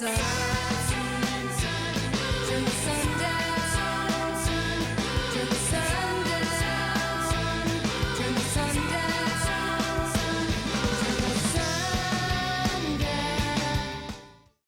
sun, till the sundown, till the sundown, till the sundown, till the sundown.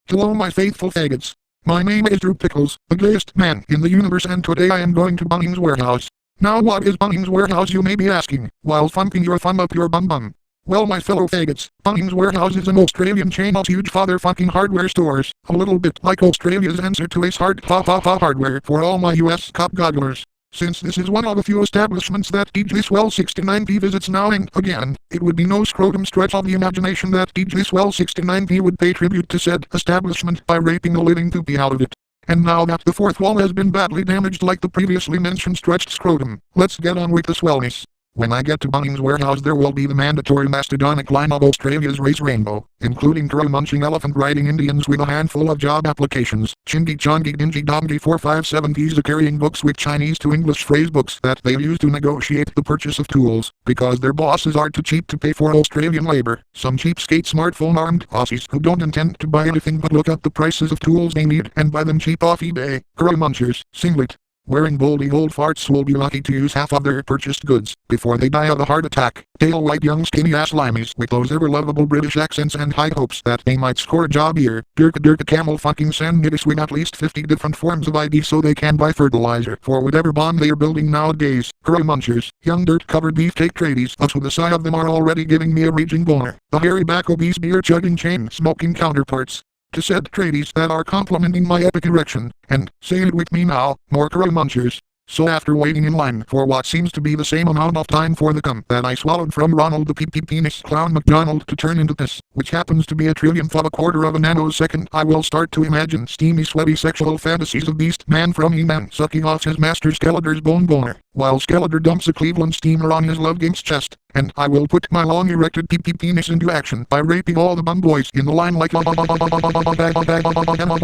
Hello my faithful faggots. My name is Pickles, the gayest man in the universe, and today I am going to Bunnings warehouse. Now what is Bunnings warehouse, you may be asking, while thumping your thumb up your bum. Well my fellow faggots, Bunnings warehouse is an Australian chain of huge father-fucking hardware stores, a little bit like Australia's answer to Ace hardware for all my US cop gogglers. Since this is one of a few establishments that DJ Swell 69p visits now and again, it would be no scrotum stretch of the imagination that DJ Swell 69p would pay tribute to said establishment by raping the living poopy out of it. And now that the fourth wall has been badly damaged like the previously mentioned stretched scrotum, let's get on with the swellness. When I get to Bunnings warehouse there will be the mandatory mastodonic line of Australia's race rainbow, including crow-munching elephant-riding Indians with a handful of job applications, chingy chongy dingy dongy 457Ps carrying books with Chinese to English phrase books that they use to negotiate the purchase of tools, because their bosses are too cheap to pay for Australian labor, some cheapskate smartphone-armed Aussies who don't intend to buy anything but look up the prices of tools they need and buy them cheap off eBay, crow-munchers, singlet. Wearing boldy old farts will be lucky to use half of their purchased goods before they die of a heart attack. Pale white young skinny ass limeys with those ever lovable British accents and high hopes that they might score a job here. Dirka camel fucking send niggas with at least 50 different forms of ID so they can buy fertilizer for whatever bomb they are building nowadays. Curry munchers, young dirt covered beefcake tradies, up to the side of them are already giving me a raging boner. The hairy back obese beer chugging chain smoking counterparts to said tradies that are complimenting my epic erection, and, say it with me now, more curry munchers. So after waiting in line for what seems to be the same amount of time for the cum that I swallowed from Ronald the penis clown McDonald to turn into this, which happens to be a trillionth of a quarter of a nanosecond, I will start to imagine steamy sweaty sexual fantasies of Beast Man from He-Man sucking off his master Skeletor's bone boner, while Skeletor dumps a Cleveland steamer on his love game's chest, and I will put my long erected penis into action by raping all the bum boys in the line like a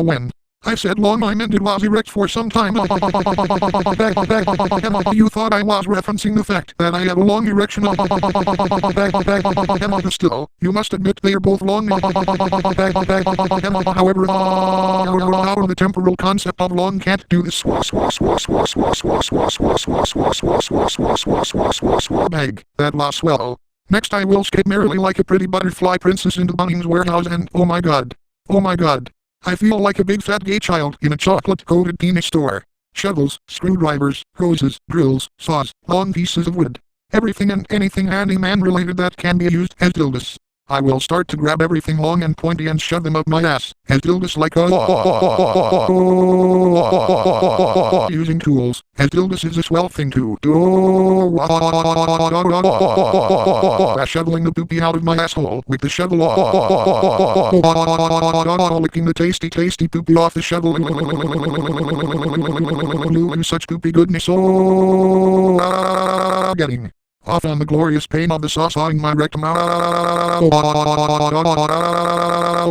wind. I said long, I meant it was erect for some time. You thought I was referencing the fact that I have a long erection. Still, you must admit they are both long. However, the temporal concept of long can't do this. Bag, that was swell. Next I will skate merrily like a pretty butterfly princess into Bunnings warehouse and oh my god. I feel like a big fat gay child in a chocolate-coated penis store. Shovels, screwdrivers, hoses, drills, saws, long pieces of wood. Everything and anything handyman related that can be used as dildos. I will start to grab everything long and pointy and shove them up my ass as dildos like using tools, as dildos is a swell thing to do. Shoveling the poopy out of my asshole with the shovel. Licking the tasty poopy off the shovel. Such poopy goodness. Getting off on the glorious pain of the saw sawing my rectum. Oh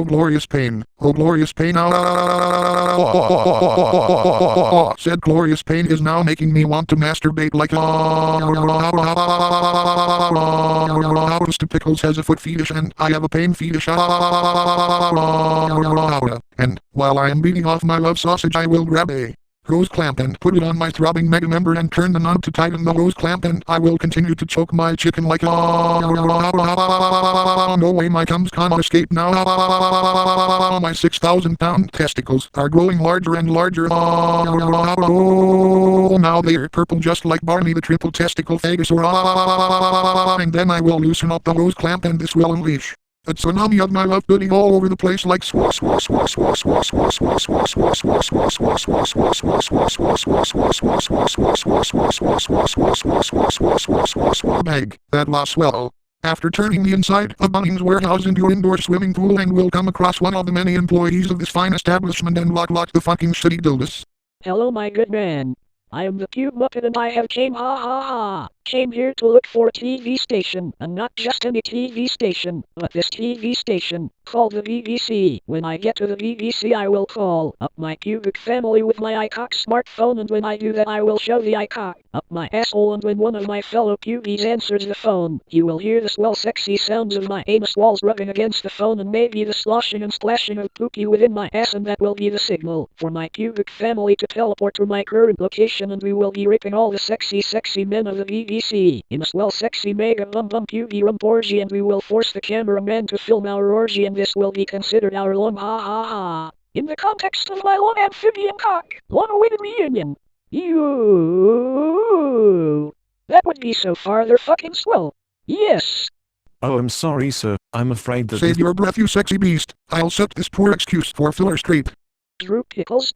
glorious pain. Said glorious pain is now making me want to masturbate like Mr. Pickles has a foot fetish and I have a pain fetish. And while I am beating off my love sausage I will grab a hose clamp and put it on my throbbing mega member and turn the knob to tighten the hose clamp, and I will continue to choke my chicken like no way my cums can't escape now. My 6,000-pound testicles are growing larger and larger. Now they're purple just like Barney the triple testicle Phagosaur. And then I will loosen up the hose clamp and this will unleash a tsunami of my love pudding all over the place like bag, that was swell. After turning the inside of Bunnings warehouse into an indoor swimming pool and will come across one of the many employees of this fine establishment and lock the fucking shitty dildos. Hello my good man. I am the cute Muppet and I have came came here to look for a TV station, and not just any TV station, but this TV station, called the BBC. When I get to the BBC I will call up my pubic family with my iCock smartphone, and when I do that I will show the iCock up my asshole, and when one of my fellow pubies answers the phone, you will hear the swell sexy sounds of my anus walls rubbing against the phone, and maybe the sloshing and splashing of pookie within my ass, and that will be the signal for my pubic family to teleport to my current location, and we will be raping all the sexy men of the BBC in a swell sexy mega bum pubie rump orgy, and we will force the cameraman to film our orgy, and this will be considered our long ha. In the context of my long amphibian cock, long-awaited reunion. Ew. That would be so farther fucking swell. Yes. Oh, I'm sorry, sir. I'm afraid that Save your breath, you sexy beast. I'll set this poor excuse for filler straight. Drew Pickles?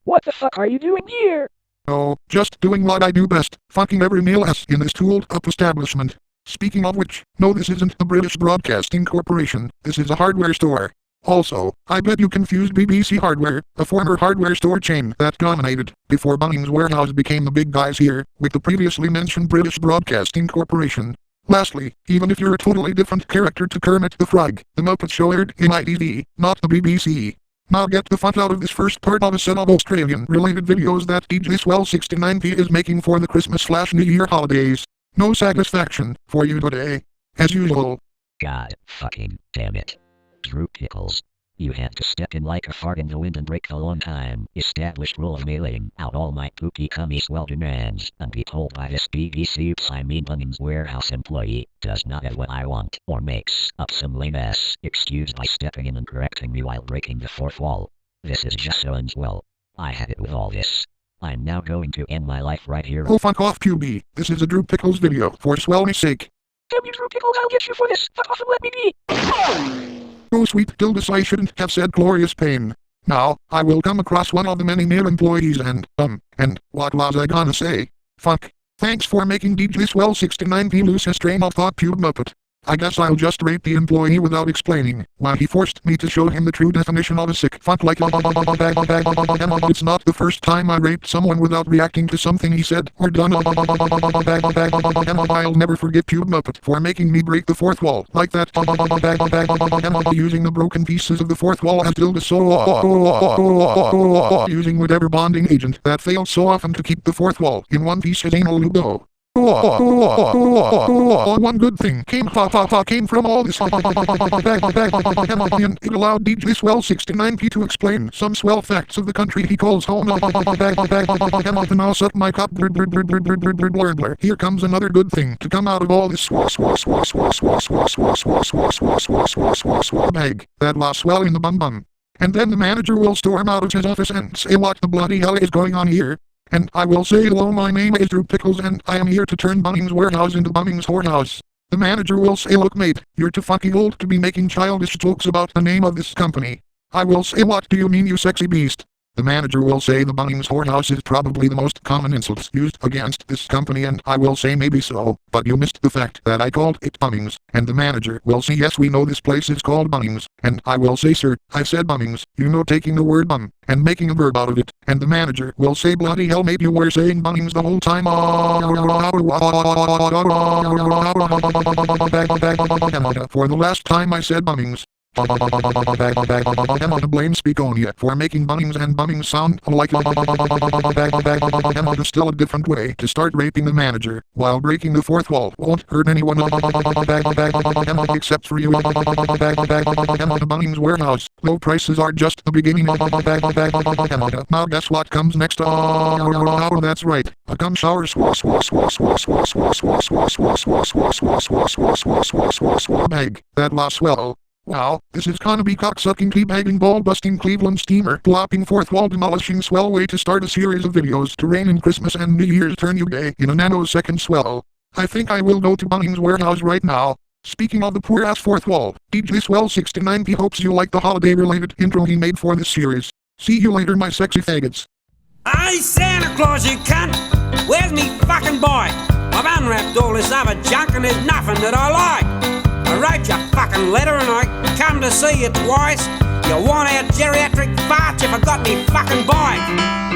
What the fuck are you doing here? Oh, just doing what I do best, fucking every male ass in this tooled-up establishment. Speaking of which, no, this isn't the British Broadcasting Corporation, this is a hardware store. Also, I bet you confused BBC Hardware, a former hardware store chain that dominated, before Bunnings Warehouse became the big guys here, with the previously mentioned British Broadcasting Corporation. Lastly, even if you're a totally different character to Kermit the Frog, the Muppet Show aired in ITV, not the BBC. Now get the fuck out of this first part of a set of Australian-related videos that DJ Swell69p is making for the Christmas/New Year holidays. No satisfaction for you today, as usual. God fucking damn it. Drew Pickles. You had to step in like a fart in the wind and break the long time established rule of mailing out all my poopy cummy swell demands and be told by this BBC Bunnings Warehouse employee does not have what I want, or makes up some lame ass excuse by stepping in and correcting me while breaking the fourth wall. This is just so unswell. I had it with all this. I'm now going to end my life right here. Oh fuck off QB, this is a Drew Pickles video for Swellness sake. Damn you, Drew Pickles, I'll get you for this. Fuck off and let me be. Oh sweet Gildas, I shouldn't have said glorious pain. Now, I will come across one of the many male employees and what was I gonna say? Fuck. Thanks for making DJ Swell69p lose his train of thought, pube muppet. I guess I'll just rate the employee without explaining why he forced me to show him the true definition of a sick fuck like it's not the first time I raped someone without reacting to something he said or done. I'll never forget pube muppet for making me break the fourth wall like that, using the broken pieces of the fourth wall as dildo using whatever bonding agent that fails so often to keep the fourth wall in one piece as anal ludo. One good thing came from all this. It allowed DJ Swell69p to explain some swell facts of the country he calls home. Now suck my cop. Here comes another good thing to come out of all this bag that lost swell in the bum. And then the manager will storm out of his office and say, what the bloody hell is going on here? And I will say, hello, my name is Drew Pickles and I am here to turn Bunnings Warehouse into Bunnings Whorehouse. The manager will say, look mate, you're too fucking old to be making childish jokes about the name of this company. I will say, what do you mean, you sexy beast? The manager will say the Bunnings Whorehouse is probably the most common insults used against this company, and I will say maybe so, but you missed the fact that I called it Bunnings. And the manager will say, yes, we know this place is called Bunnings. And I will say, sir, I said Bunnings, you know, taking the word bum and making a verb out of it. And the manager will say, bloody hell mate, you were saying Bunnings the whole time. For the last time I said Bunnings. To blame Speakonia for making Bunnings and Bunnings sound alike. Still a different way to start raping the manager while breaking the fourth wall won't hurt anyone except for you. Bunnings Warehouse. Low prices are just the beginning. Now guess what comes next? That's right. A cum shower bag that lost swell. Wow, this is gonna be cocksucking, teabagging, ball-busting, Cleveland steamer, plopping, fourth wall demolishing swell way to start a series of videos to rain in Christmas and New Year's turn you gay in a nanosecond swell. I think I will go to Bunnings Warehouse right now. Speaking of the poor-ass fourth wall, DJ Swell69p hopes you like the holiday-related intro he made for this series. See you later, my sexy faggots. Hey, Santa Claus, you cunt! Where's me fucking boy? I've unwrapped all this other junk and there's nothing that I like. I wrote your fucking letter and I come to see you twice. You want our geriatric fart, you forgot me fucking bike.